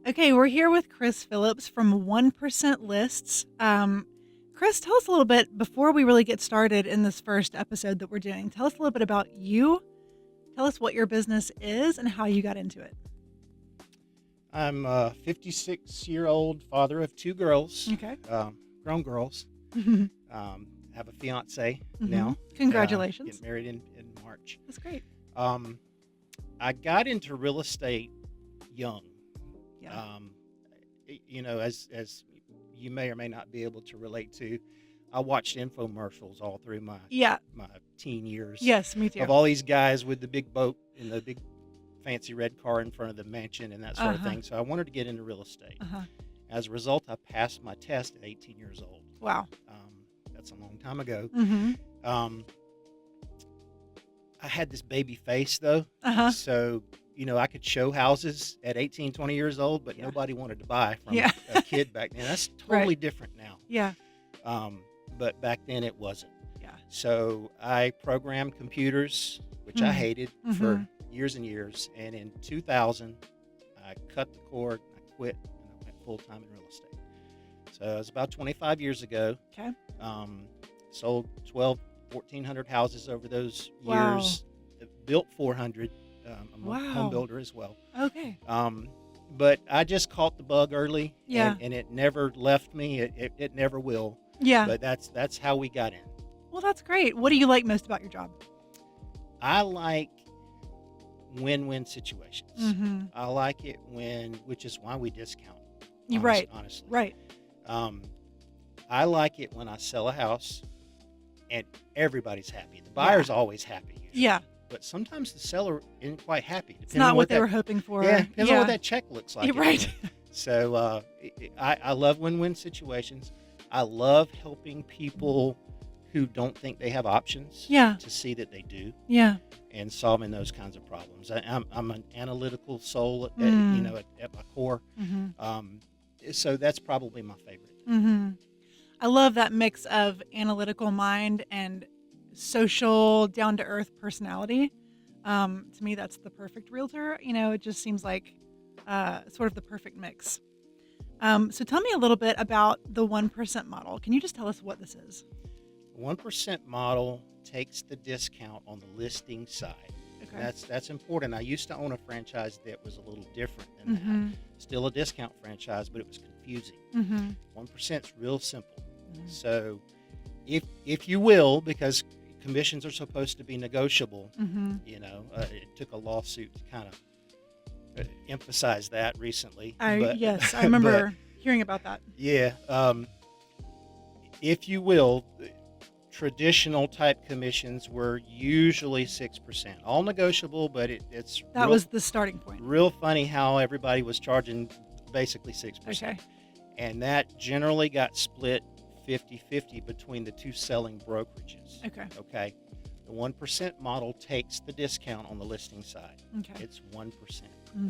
Okay, we're here with Chris Phillips from 1% Lists. Chris, tell us a little bit before we really get started in this first episode that we're doing. Tell us a little bit about you. Tell us what your business is and how you got into it. I'm a 56-year-old father of two girls, Okay. grown girls. Have a fiance Mhm. now. Congratulations. Getting married in March. That's great. Um, I got into real estate young. Yeah. As you may or may not be able to relate to, I watched infomercials all through my Yeah. teen years Yes, me too. of all these guys with the big boat and the big fancy red car in front of the mansion and that sort of thing. So I wanted to get into real estate. As a result, I passed my test at 18 years old. Wow. That's a long time ago. Mm-hmm. I had this baby face though. So, I could show houses at 18, 20 years old, but nobody wanted to buy from a kid back then. That's totally different now. Yeah. But back then it wasn't. Yeah. So I programmed computers, which I hated for years and years. And in 2000, I cut the cord, I quit, and I went full-time in real estate. So it was about 25 years ago. Okay. Sold 1,400 houses over those Wow. years. Built 400. I'm Wow. a home builder as well. Okay. But I just caught the bug early. Yeah. And it never left me. It never will. Yeah. But that's how we got in. Well, that's great. What do you like most about your job? I like win-win situations. Mm-hmm. I like it which is why we discount. Right. Honestly. Right. I like it when I sell a house and everybody's happy. The buyer's always happy usually. Yeah. But sometimes the seller isn't quite happy. It's not what they were hoping for. Yeah, depends on what that check looks like. You're right. So I love win-win situations. I love helping people who don't think they have options to see that they do. Yeah. And solving those kinds of problems. I'm an analytical soul at my core. So that's probably my favorite. I love that mix of analytical mind and social, down-to-earth personality. To me, that's the perfect realtor. It just seems like sort of the perfect mix. So tell me a little bit about the 1% model. Can you just tell us what this is? 1% model takes the discount on the listing side. Okay. That's important. I used to own a franchise that was a little different than that. Still a discount franchise, but it was confusing. 1% is real simple. So if you will, because commissions are supposed to be negotiable, it took a lawsuit to kind of emphasize that recently. Yes, I remember hearing about that. Yeah. If you will, traditional type commissions were usually 6%, all negotiable, but that was the starting point. Real funny how everybody was charging basically 6%. Okay. And that generally got split 50-50 between the two selling brokerages. Okay. The 1% model takes the discount on the listing side. Okay. It's 1%.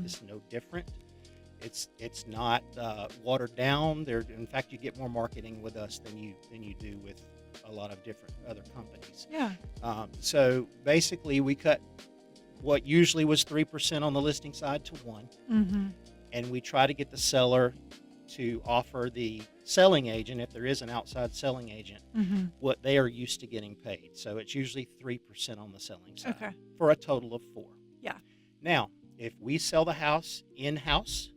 It's no different. It's not watered down. In fact, you get more marketing with us than you do with a lot of different other companies. Yeah. So basically, we cut what usually was 3% on the listing side to 1%, and we try to get the seller to offer the selling agent, if there is an outside selling agent, what they are used to getting paid. So it's usually 3% on the selling side for a total of 4%. Yeah. Now, if we sell the house in-house,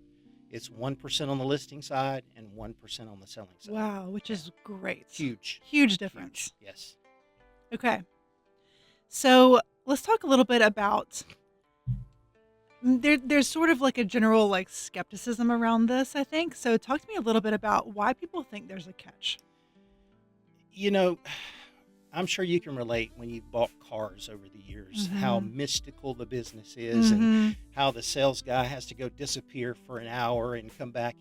it's 1% on the listing side and 1% on the selling side. Wow, which is great. Huge difference. Huge. Yes. Okay. So let's talk a little bit about there's sort of like a general skepticism around this, I think. So talk to me a little bit about why people think there's a catch. I'm sure you can relate when you've bought cars over the years, how mystical the business is and how the sales guy has to go disappear for an hour and come back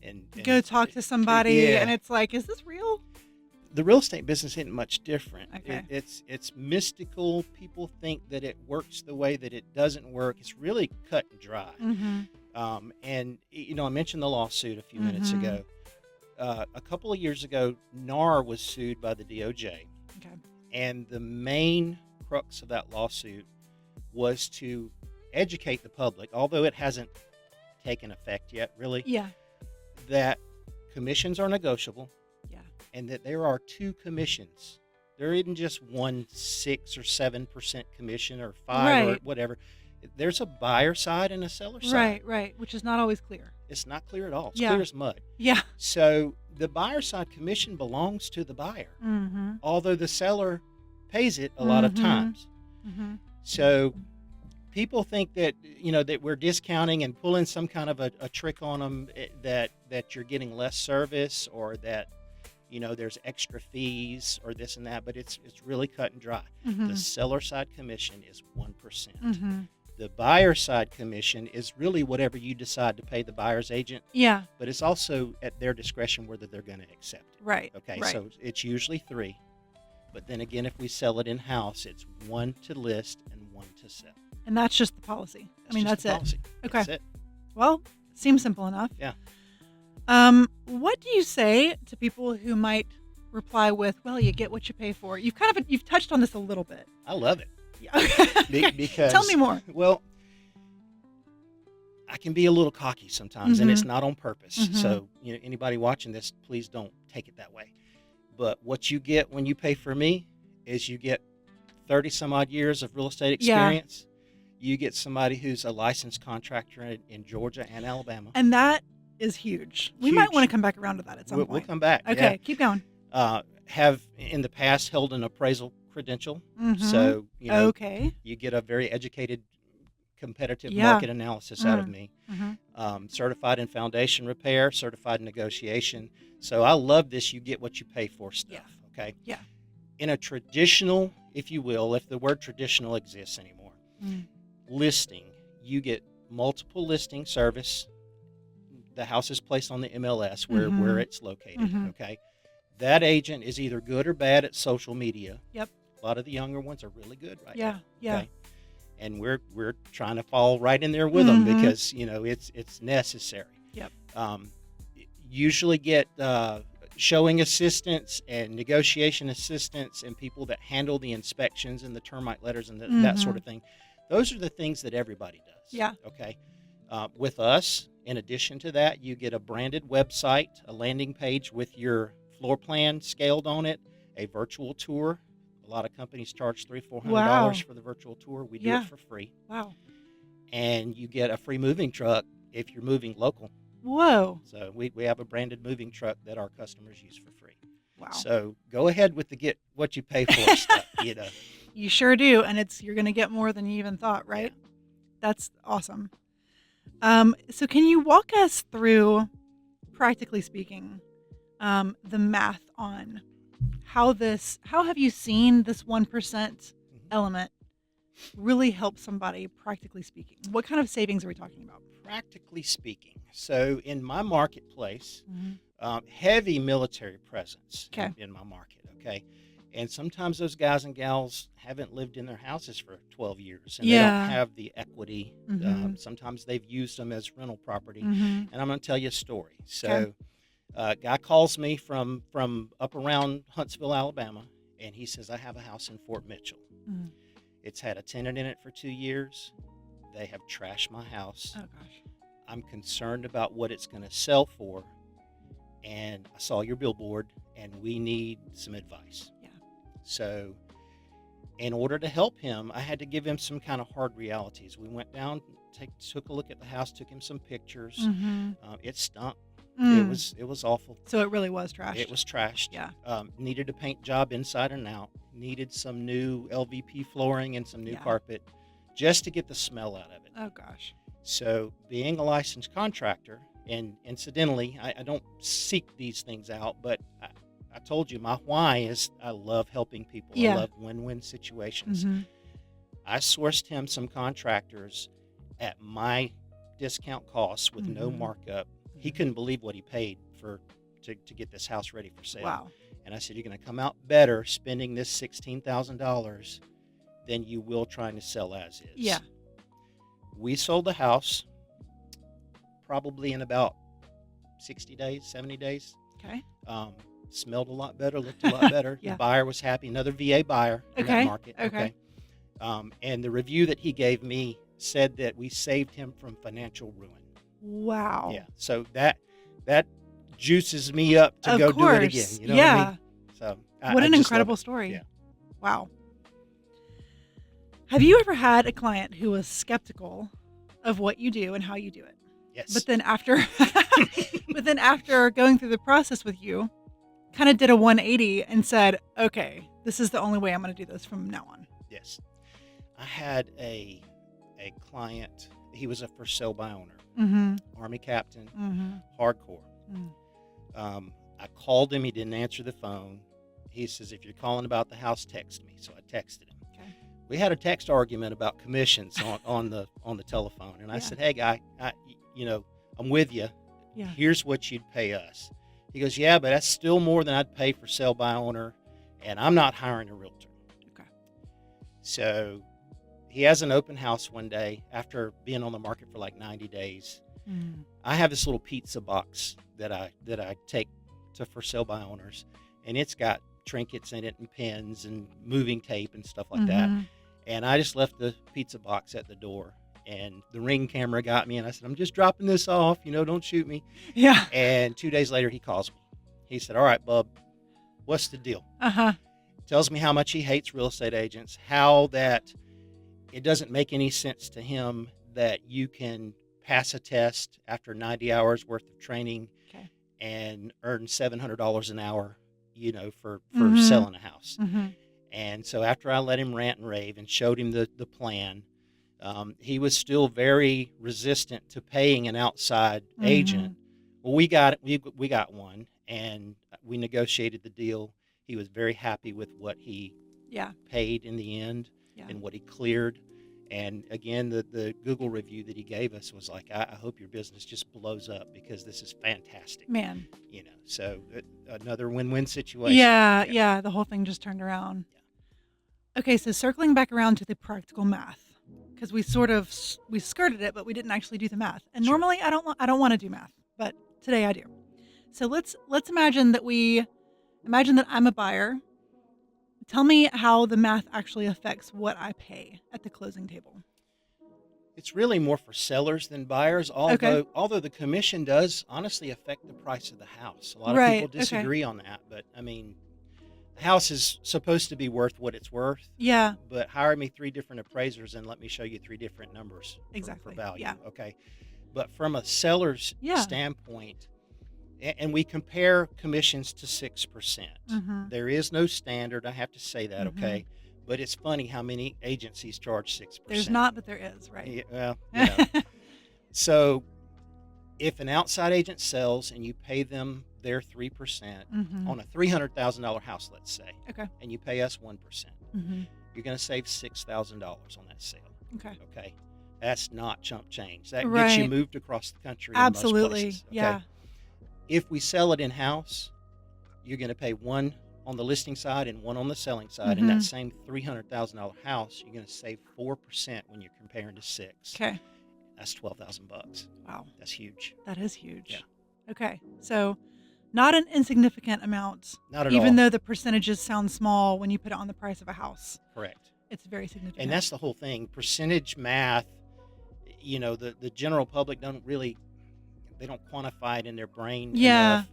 and go talk to somebody. And it's like, is this real? The real estate business isn't much different. Okay. It's mystical. People think that it works the way that it doesn't work. It's really cut and dry. And I mentioned the lawsuit a few minutes ago. A couple of years ago, NAR was sued by the DOJ. Okay. And the main crux of that lawsuit was to educate the public, although it hasn't taken effect yet, really, Yeah. that commissions are negotiable Yeah. and that there are two commissions. There isn't just one 6 or 7% commission or 5 or Right. whatever. There's a buyer side and a seller side. Right. Right. Which is not always clear. It's not clear at all. It's Yeah. clear as mud. Yeah. So the buyer side commission belongs to the buyer, Mm-hmm. although the seller pays it a lot of times. Mm-hmm. So people think that that we're discounting and pulling some kind of a trick on them, that you're getting less service, or that there's extra fees or this and that, but it's really cut and dry. Mm-hmm. The seller side commission is 1%. Mm-hmm. The buyer side commission is really whatever you decide to pay the buyer's agent, Yeah. but it's also at their discretion whether they're going to accept it. Right. Okay, Right. so it's usually 3, but then again, if we sell it in house, it's 1 to list and 1 to sell. And that's just the policy. Just that's the it. policy. Okay. That's it. Well, seems simple enough. Yeah. What do you say to people who might reply with, "Well, you get what you pay for"? You've touched on this a little bit. I love it. Yeah. Okay. Because Tell me more. Well, I can be a little cocky sometimes, and it's Mhm. not on purpose. Mhm. So, anybody watching this, please don't take it that way. But what you get when you pay for me is you get 30 some odd years of real estate Yeah. experience. You get somebody who's a licensed contractor in Georgia and Alabama. And that is huge. We might Huge. want to come back around to that at some We'll point. come back. Okay, keep going. Yeah. Have in the past held an appraisal credential. Mhm. So, Okay. you get a very educated, competitive Yeah. market analysis out of me. Mm-hmm. Certified in foundation repair, certified in negotiation. So I love this you get what you pay for stuff. Okay. Yeah. In a traditional, if you will, if the word traditional exists anymore, listing, you get multiple listing service. The house is placed on the MLS where it's located. Mhm. Okay. That agent is either good or bad at social media. Yep. A lot of the younger ones are really good right now. Yeah. Yeah. Okay. And we're trying to fall right in there with them Mhm. because it's necessary. Yep. Usually get showing assistants and negotiation assistants and people that handle the inspections and the termite letters and that sort of thing. Those are the things that everybody does. Yeah. Okay. With us, in addition to that, you get a branded website, a landing page with your floor plan scaled on it, a virtual tour. A lot of companies charge $300-400 Wow. for the virtual tour. We do Yeah. it for free. Wow. And you get a free moving truck if you're moving local. Whoa. So we have a branded moving truck that our customers use for free. Wow. So go ahead with the get what you pay for stuff. You sure do, and you're going to get more than you even thought, right? That's awesome. So can you walk us through, practically speaking, the math on how have you seen this 1% element really help somebody, practically speaking? What kind of savings are we talking about? Practically speaking, so in my marketplace, heavy military presence Okay. in my market. Okay. And sometimes those guys and gals haven't lived in their houses for 12 years and they Yeah. don't have the equity. Mhm. Sometimes they've used them as rental property. Mm-hmm. And I'm going to tell you a story. So, Okay. a guy calls me from up around Huntsville, Alabama, and he says, I have a house in Fort Mitchell. Mm. It's had a tenant in it for 2 years. They have trashed my house. Oh gosh. I'm concerned about what it's going to sell for. And I saw your billboard, and we need some advice. Yeah. So, in order to help him, I had to give him some kind of hard realities. We went down, took a look at the house, took him some pictures. Mm-hmm. It stunk. Mm. It was awful. So it really was trashed. It was trashed. Yeah. Needed a paint job inside and out. Needed some new LVP flooring and some new Yeah. carpet, just to get the smell out of it. Oh gosh. So, being a licensed contractor, and incidentally, I don't seek these things out, but I told you my why is I love helping people. Yeah. I love win-win situations. Mm-hmm. I sourced him some contractors at my discount costs with no Mhm. markup. He couldn't believe what he paid to get this house ready for sale. Wow. And I said, you're going to come out better spending this $16,000 than you will trying to sell as is. Yeah. We sold the house probably in about 60 days, 70 days. Okay. Smelled a lot better, looked a lot better. Yeah. The buyer was happy. Another VA buyer in Okay, that market. okay. And the review that he gave me said that we saved him from financial ruin. Wow. Yeah. So that juices me up to Of go do it again. course. You know what I Yeah. mean? So What I an just love incredible it. story. Yeah. Wow. Have you ever had a client who was skeptical of what you do and how you do it? But Yes. then after but then after going through the process with you, kind of did a 180 and said, "Okay, this is the only way I'm going to do this from now on." Yes. I had a client. He was a for sale by owner, Mhm. Army captain, Mhm. hardcore. Mm. I called him. He didn't answer the phone. He says, "If you're calling about the house, text me." So I texted him. Okay. We had a text argument about commissions on the telephone, and I Yeah. said, "Hey, guy, I'm with you. Yeah. Here's what you'd pay us." He goes, "Yeah, but that's still more than I'd pay for sale by owner, and I'm not hiring a realtor." Okay. So he has an open house one day after being on the market for like 90 days. Mm. I have this little pizza box that I take to for sale by owners, and it's got trinkets in it and pins and moving tape and stuff like that. Mhm. And I just left the pizza box at the door, and the Ring camera got me, and I said, "I'm just dropping this off, don't shoot me." Yeah. And 2 days later, he calls me. He said, "All right, bub, what's the deal?" Uh-huh. Tells me how much he hates real estate agents, how that it doesn't make any sense to him that you can pass a test after 90 hours worth of training Okay. and earn $700 an hour, for Mhm. selling a house. Mhm. And so after I let him rant and rave and showed him the plan, he was still very resistant to paying an outside agent. Mhm. Well, we got one, and we negotiated the deal. He was very happy with what he Yeah. paid in the end Yeah. and what he cleared. And again, the Google review that he gave us was like, I hope your business just blows up because this is fantastic. Man. So another win-win situation. Yeah. The whole thing just turned around. Yeah. Okay, so circling back around to the practical math, because we we skirted it, but we didn't actually do the math. And Sure. normally I don't want to do math, but today I do. So let's imagine that I'm a buyer. Tell me how the math actually affects what I pay at the closing table. It's really more for sellers than buyers, although the commission does honestly affect the price of the house. A lot of Right. people Okay. disagree on that, but I mean, the house is supposed to be worth what it's worth. Yeah. But hire me 3 different appraisers and let me show you 3 different numbers Exactly. for value. Yeah. Okay. But from a seller's Yeah. standpoint, and we compare commissions to 6%. Mhm. There is no standard. I have to say that, Mhm. okay? But it's funny how many agencies charge 6%. There's not, but there is, right? Yeah, well, So if an outside agent sells and you pay them their 3% Mhm. on a $300,000 house, let's say, Okay. and you pay us 1%, Mhm. you're going to save $6,000 on that sale. Okay. Okay. That's not chump change. That gets Right. you moved across the country. Absolutely. In most places, okay? Yeah. If we sell it in house, you're going to pay one on the listing side and one on the selling side. And Mhm. that same $300,000 house, you're going to save 4% when you're comparing to 6. Okay. That's $12,000. Wow. That's huge. That is huge. Yeah. Okay. So not an insignificant amount, Not at even all. though the percentages sound small when you put it on the price of a house. Correct. It's very significant. And that's the whole thing. Percentage math, the general public they don't quantify it in their brain Yeah.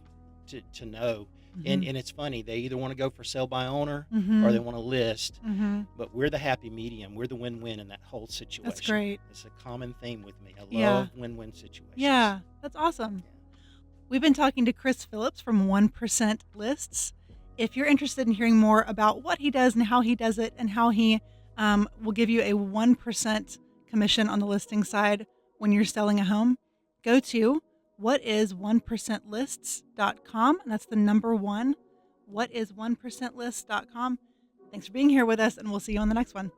enough to know. Mhm. And it's funny, they either want to go for sale by owner Mhm. or they want to list, Mhm. but we're the happy medium. We're the win-win in that whole situation. That's great. It's a common theme with me. I love Yeah. win-win situations. Yeah, that's awesome. We've been talking to Chris Phillips from 1% Lists. If you're interested in hearing more about what he does and how he does it and how he will give you a 1% commission on the listing side when you're selling a home, go to whatis1percentlists.com. And that's the number 1, whatis1percentlists.com. Thanks for being here with us, and we'll see you on the next one.